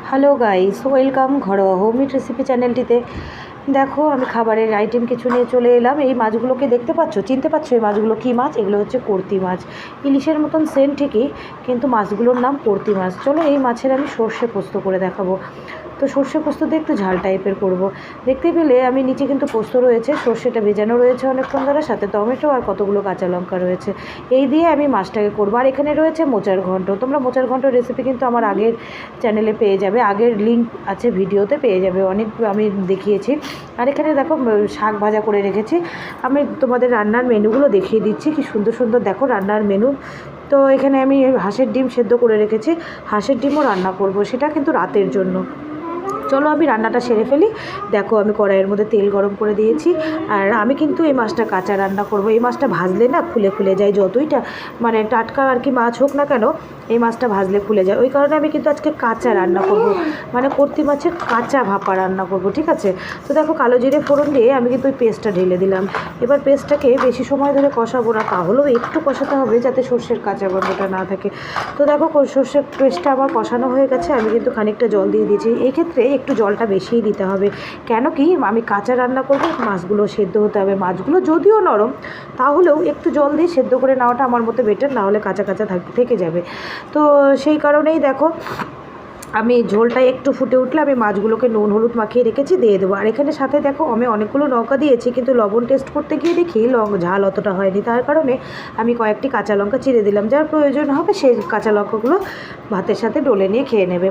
Hello guys, welcome ঘরোয়া homemade recipe চ্যানেলটিতে। দেখো আমি খাবারের আইটেম কিছু নিয়ে চলে এলাম। এই মাছগুলোকে দেখতে পাচ্ছ, চিনতে পারছো এই মাছগুলো কী মাছ? এগুলো হচ্ছে কর্তি মাছ। ইলিশের মতন সেন্ট ঠিকই, কিন্তু মাছগুলোর নাম কর্তি মাছ। চলো এই মাছের আমি সর্ষে পোস্ত করে দেখাবো। তো সর্ষে পোস্ত দিয়ে একটু ঝাল টাইপের করব। দেখতে পেলে আমি নিচে কিন্তু পোস্ত রয়েছে, সর্ষেটা ভেজানো রয়েছে অনেকক্ষণ ধরে, সাথে টমেটো আর কতগুলো কাঁচা লঙ্কা রয়েছে। এই দিয়ে আমি মাছটাকে করবো। আর এখানে রয়েছে মোচার ঘন্ট। তোমরা মোচার ঘন্ট রেসিপি কিন্তু আমার আগের চ্যানেলে পেয়ে যাবে, আগের লিঙ্ক আছে ভিডিওতে পেয়ে যাবে, অনেক আমি দেখিয়েছি। আর এখানে দেখো শাক ভাজা করে রেখেছি। আমি তোমাদের রান্নার মেনুগুলো দেখিয়ে দিচ্ছি, কি সুন্দর সুন্দর দেখো রান্নার মেনু। তো এখানে আমি হাঁসের ডিম সেদ্ধ করে রেখেছি, হাঁসের ডিমও রান্না করব, সেটা কিন্তু রাতের জন্য। চলো আমি রান্নাটা সেরে ফেলি। দেখো আমি কড়াইয়ের মধ্যে তেল গরম করে দিয়েছি। আর আমি কিন্তু এই মাছটা কাঁচা রান্না করব। এই মাছটা ভাজলে না ফুলে ফুলে যায়, যতইটা মানে টাটকা আর কি মাছ হোক না কেন, এই মাছটা ভাজলে ফুলে যায়। ওই কারণে আমি কিন্তু আজকে কাঁচা রান্না করব, মানে কর্তি মাছের কাঁচা ভাপা রান্না করব, ঠিক আছে? তো দেখো কালো জিরে ফোড়ন দিয়ে আমি কিন্তু ওই পেস্টটা ঢেলে দিলাম। এবার পেস্টটাকে বেশি সময় ধরে কষাবো না, তাহলেও একটু কষাতে হবে যাতে সর্ষের কাঁচা গন্ধটা না থাকে। তো দেখো সর্ষের পেস্টটা আমার কষানো হয়ে গেছে, আমি কিন্তু খানিকটা জল দিয়ে দিয়েছি। এই ক্ষেত্রে একটু জলটা বেশিই দিতে হবে, কেন কি আমি কাঁচা রান্না করবো, মাছগুলো সেদ্ধ হতে হবে। মাছগুলো যদিও নরম, তাহলেও একটু জল দিয়ে সেদ্ধ করে নেওয়াটা আমার মতে বেটার, না হলে কাঁচা কাঁচা থেকে যাবে। তো সেই কারণেই দেখো আমি ঝোলটা একটু ফুটে উঠলে আমি মাছগুলোকে নুন হলুদ মাখিয়ে রেখেছি দিয়ে দেবো। আর এখানে সাথে দেখো আমি অনেকগুলো লঙ্কা দিয়েছি, কিন্তু লবণ টেস্ট করতে গিয়ে দেখি ঝাল অতটা হয়নি, তার কারণে আমি কয়েকটি কাঁচা লঙ্কা চিড়ে দিলাম। যার প্রয়োজন হবে সেই কাঁচা লঙ্কাগুলো ভাতের সাথে ডলে নিয়ে খেয়ে নেবে।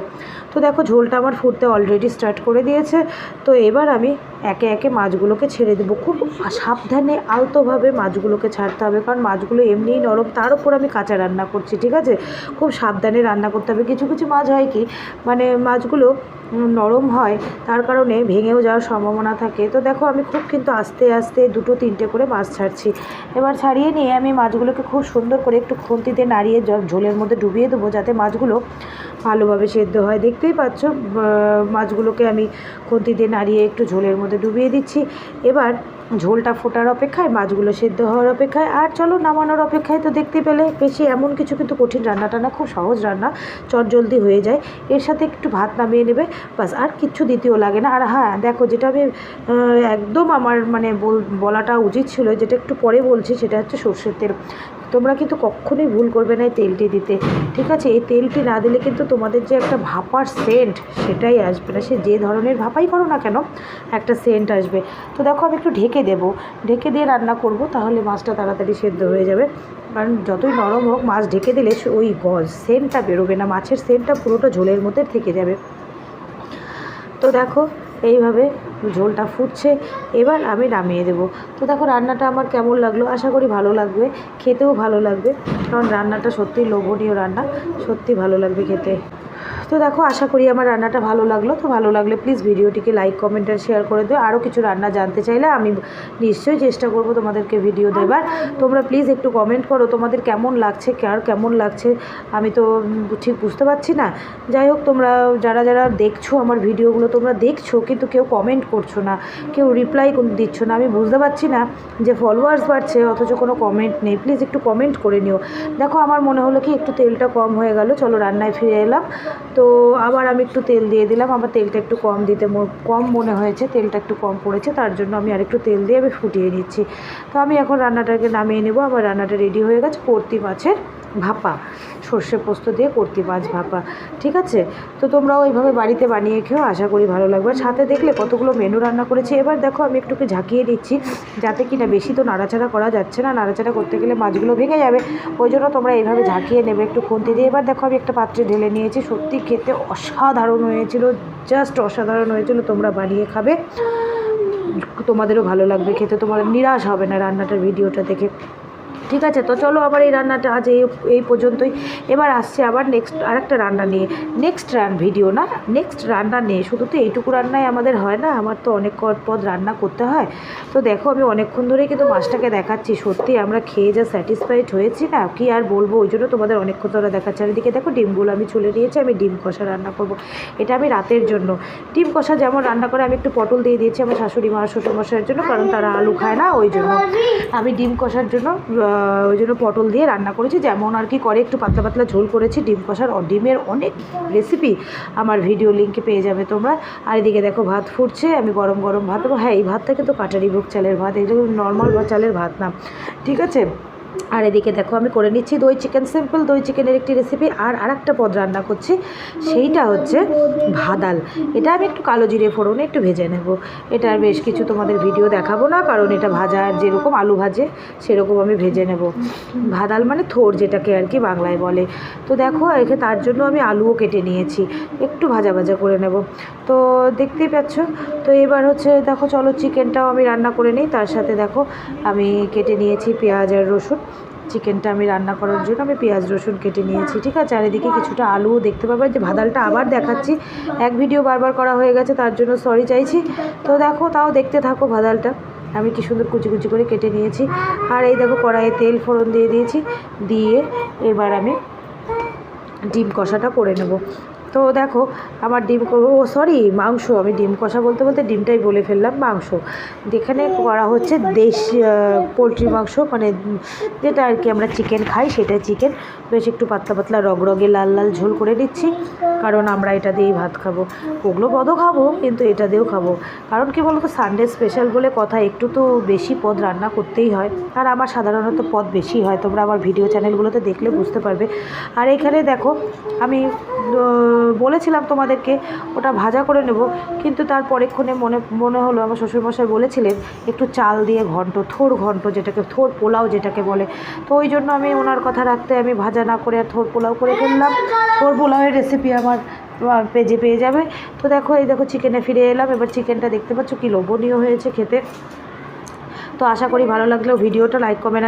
তো দেখো ঝোলটা আমার ফুটতে অলরেডি স্টার্ট করে দিয়েছে। তো এবার আমি একে একে মাছগুলোকে ছেড়ে দেবো। খুব সাবধানে আলতোভাবে মাছগুলোকে ছাড়তে হবে, কারণ মাছগুলো এমনিই নরম, তার উপর আমি কাঁচা রান্না করছি, ঠিক আছে? খুব সাবধানে রান্না করতে হবে। কিছু কিছু মাছ হয় কি, মানে মাছগুলো নরম হয়, তার কারণে ভেঙেও যাওয়ার সম্ভাবনা থাকে। তো দেখো আমি খুব কিন্তু আস্তে আস্তে দুটো তিনটে করে মাছ ছাড়ছি। এবার ছাড়িয়ে নিয়ে আমি মাছগুলোকে খুব সুন্দর করে একটু খুন্তিতে নাড়িয়ে ঝোলের মধ্যে ডুবিয়ে দেবো, যাতে মাছগুলো ভালোভাবে সেদ্ধ হয়। দেখতেই পাচ্ছ মাছগুলোকে আমি খুন্তিতে নাড়িয়ে একটু ঝোলের মধ্যে ডুবিয়ে দিচ্ছি। এবার ঝোলটা ফোটার অপেক্ষায়, মাছগুলো সেদ্ধ হওয়ার অপেক্ষায়, আর চলো নামানোর অপেক্ষায়। তো দেখতে পেলে বেশি এমন কিছু কিন্তু কঠিন রান্নাটা না, খুব সহজ রান্না, চটজলদি হয়ে যায়। এর সাথে একটু ভাত নামিয়ে নেবে, বাস, আর কিচ্ছু দিতেও লাগে না। আর হ্যাঁ দেখো, যেটা আমি একদম আমার মানে বলাটা উচিত ছিল, যেটা একটু পরে বলছি, সেটা হচ্ছে সর্ষের তেল। তোমরা কিন্তু কখনোই ভুল করবে না এই তেলটি দিতে, ঠিক আছে? এই তেলটি না দিলে কিন্তু তোমাদের যে একটা ভাপার সেন্ট, সেটাই আসবে না। সে যে ধরনের ভাপাই করো না কেন, একটা সেন্ট আসবে। তো দেখো আমি একটু ঢেকে দেবো, ঢেকে দিয়ে রান্না করব, তাহলে মাছটা তাড়াতাড়ি সেদ্ধ হয়ে যাবে। কারণ যতই নরম হোক, মাছ ঢেকে দিলে ওই সেন্টটা বেরোবে না, মাছের সেন্টটা পুরোটা ঝোলের মধ্যে থেকে যাবে। তো দেখো এইভাবে ঝোলটা ফুটছে, এবার আমি নামিয়ে দেবো। তো দেখো রান্নাটা আমার কেমন লাগলো, আশা করি ভালো লাগবে, খেতেও ভালো লাগবে, কারণ রান্নাটা সত্যিই লোভনীয় রান্না, সত্যি ভালো লাগবে খেতে। তো দেখো আশা করি আমার রান্নাটা ভালো লাগলো। তো ভালো লাগলে প্লিজ ভিডিওটিকে লাইক কমেন্ট আর শেয়ার করে দিও। আরও কিছু রান্না জানতে চাইলে আমি নিশ্চয়ই চেষ্টা করব তোমাদেরকে ভিডিও দেবার। তোমরা প্লিজ একটু কমেন্ট করো তোমাদের কেমন লাগছে, কার কেমন লাগছে, আমি তো ঠিক বুঝতে পারছি না। যাই হোক, তোমরা যারা যারা দেখছো আমার ভিডিওগুলো, তোমরা দেখছো কিন্তু কেউ কমেন্ট করছো না, কেউ রিপ্লাই দিচ্ছ না। আমি বুঝতে পারছি না যে ফলোয়ার্স বাড়ছে অথচ কোনো কমেন্ট নেই। প্লিজ একটু কমেন্ট করে নিও। দেখো আমার মনে হলো কি একটু তেলটা কম হয়ে গেল, চলো রান্নায় ফিরে এলাম। তো আবার আমি একটু তেল দিয়ে দিলাম, আমার তেলটা একটু কম মনে হয়েছে, তেলটা একটু কম পড়েছে, তার জন্য আমি আরেকটু তেল দিয়ে আমি ফুটিয়ে নিচ্ছি। তো আমি এখন রান্নাটাকে নামিয়ে নেব। আমার রান্নাটা রেডি হয়ে গেছে, কর্তি মাছের ভাপা, সর্ষে পোস্ত দিয়ে কর্তি মাছ ভাপা, ঠিক আছে? তো তোমরাও ওইভাবে বাড়িতে বানিয়ে খেও, আশা করি ভালো লাগবে। সাথে দেখলে কতগুলো মেনু রান্না করেছি। এবার দেখো আমি একটুকে ঝাঁকিয়ে দিচ্ছি, যাতে কিনা বেশি তো নাড়াচাড়া করা যাচ্ছে না, নাড়াচাড়া করতে গেলে মাছগুলো ভেঙে যাবে, ওই জন্য তোমরা এইভাবে ঝাঁকিয়ে নেবে একটু খুন্তি দিয়ে। এবার দেখো আমি একটা পাত্রে ঢেলে নিয়েছি। সত্যি খেতে অসাধারণ হয়েছিল, জাস্ট অসাধারণ হয়েছিল। তোমরা বানিয়ে খাবে, তোমাদেরও ভালো লাগবে খেতে, তোমার নিরাশ হবে না রান্নাটার ভিডিওটা দেখে, ঠিক আছে? তো চলো আবার এই রান্নাটা আজ এই পর্যন্তই। এবার আসছে আবার নেক্সট আরেকটা রান্না নিয়ে, ভিডিও না, নেক্সট রান্না নিয়ে। শুধু তো এইটুকু রান্নাই আমাদের হয় না, আমার তো অনেক পদ রান্না করতে হয়। তো দেখো আমি অনেকক্ষণ ধরেই কিন্তু মাছটাকে দেখাচ্ছি, সত্যি আমরা খেয়ে যা স্যাটিসফাইড হয়েছি না, কি আর বলবো, ওই জন্য তোমাদের অনেকক্ষণ ধরে দেখাচ্ছি। আর এদিকে দেখো ডিমগুলো আমি চলে নিয়েছি, আমি ডিম কষা রান্না করব, এটা আমি রাতের জন্য। ডিম কষা যেমন রান্না করে, আমি একটু পটল দিয়ে দিয়েছি আমার শাশুড়ি মা শ্বশুরমশাইয়ের জন্য, কারণ তারা আলু খায় না, ওই জন্য আমি ডিম কষার জন্য ওই জন্য পটল দিয়ে রান্না করেছি, যেমন আর কি করে একটু পাতলা পাতলা ঝোল করেছি। ডিম কষার ডিমের অনেক রেসিপি আমার ভিডিও লিঙ্কে পেয়ে যাবে তোমরা। আর এদিকে দেখো ভাত ফুটছে, আমি গরম গরম ভাত দেবো। হ্যাঁ, এই ভাতটা কিন্তু কাটারি ভোগ চালের ভাত, এগুলো নর্মাল চালের ভাত না, ঠিক আছে। আর এদিকে দেখো আমি করে নিচ্ছি দই চিকেন, সিম্পল দই চিকেনের একটি রেসিপি। আর আরেকটা পদ রান্না করছি, সেইটা হচ্ছে ভাদাল। এটা আমি একটু কালো জিরে ফোড়নে একটু ভেজে নেব। এটার বেশ কিছু তোমাদের ভিডিও দেখাবো না, কারণ এটা ভাজা যেরকম আলু ভাজে সেরকম আমি ভেজে নেব। ভাদাল মানে থোড়, যেটাকে আর কি বাংলায় বলে। তো দেখো এখানে তার জন্য আমি আলুও কেটে নিয়েছি, একটু ভাজা ভাজা করে নেব। তো দেখতেই পাচ্ছ। তো এবার হচ্ছে দেখো, চলো চিকেনটাও আমি রান্না করে নিই। তার সাথে দেখো আমি কেটে নিয়েছি পেঁয়াজ আর রসুন। চিকেনটা আমি রান্না করার জন্য আমি পেঁয়াজ রসুন কেটে নিয়েছি, ঠিক আছে। আর এদিকে কিছুটা আলুও দেখতে পাবে। যে ভাদালটা আবার দেখাচ্ছি, এক ভিডিও বারবার করা হয়ে গেছে, তার জন্য সরি চাইছি। তো দেখো, তাও দেখতে থাকো ভাদালটা আমি কি সুন্দর কুচি কুচি করে কেটে নিয়েছি। আর এই দেখো কড়াইয়ে তেল ফোড়ন দিয়ে দিয়েছি, দিয়ে এবার আমি ডিম কষাটা করে নেব। তো দেখো আমার মাংস, আমি ডিম কষা বলতে বলতে ডিমটাই বলে ফেললাম, মাংস। যেখানে করা হচ্ছে দেশি পোলট্রি মাংস, মানে যেটা আর কি আমরা চিকেন খাই, সেটাই চিকেন। বেশ একটু পাতলা পাতলা রগরগে লাল লাল ঝোল করে দিচ্ছি, কারণ আমরা এটা দিয়েই ভাত খাবো। ওগুলো পদও খাবো, কিন্তু এটা দিয়েও খাবো। কারণ কি বলতো, সানডে স্পেশাল বলে কথা, একটু তো বেশি পদ রান্না করতেই হয়। আর আমার সাধারণত পদ বেশি হয়, তোমরা আমার ভিডিও চ্যানেলগুলোতে দেখলে বুঝতে পারবে। আর এখানে দেখো আমি বলেছিলাম তোমাদেরকে ওটা ভাজা করে নেব, কিন্তু তার পরেক্ষণে মনে হলো আমার শ্বশুরমশাই বলেছিলেন একটু চাল দিয়ে থোড় ঘন্ট, যেটাকে থোড় পোলাও যেটাকে বলে। তো ওই জন্য আমি ওনার কথা রাখতে আমি ভাজা না করে আর থোড় পোলাও করে ফেললাম। থোড় পোলাওয়ের রেসিপি আমার পেজে পেয়ে যাবে। তো দেখো এই দেখো চিকেনে ফিরে এলাম। এবার চিকেনটা দেখতে পাচ্ছ কি লোভনীয় হয়েছে খেতে। তো আশা করি ভালো লাগলেও ভিডিওটা লাইক কমেন্ট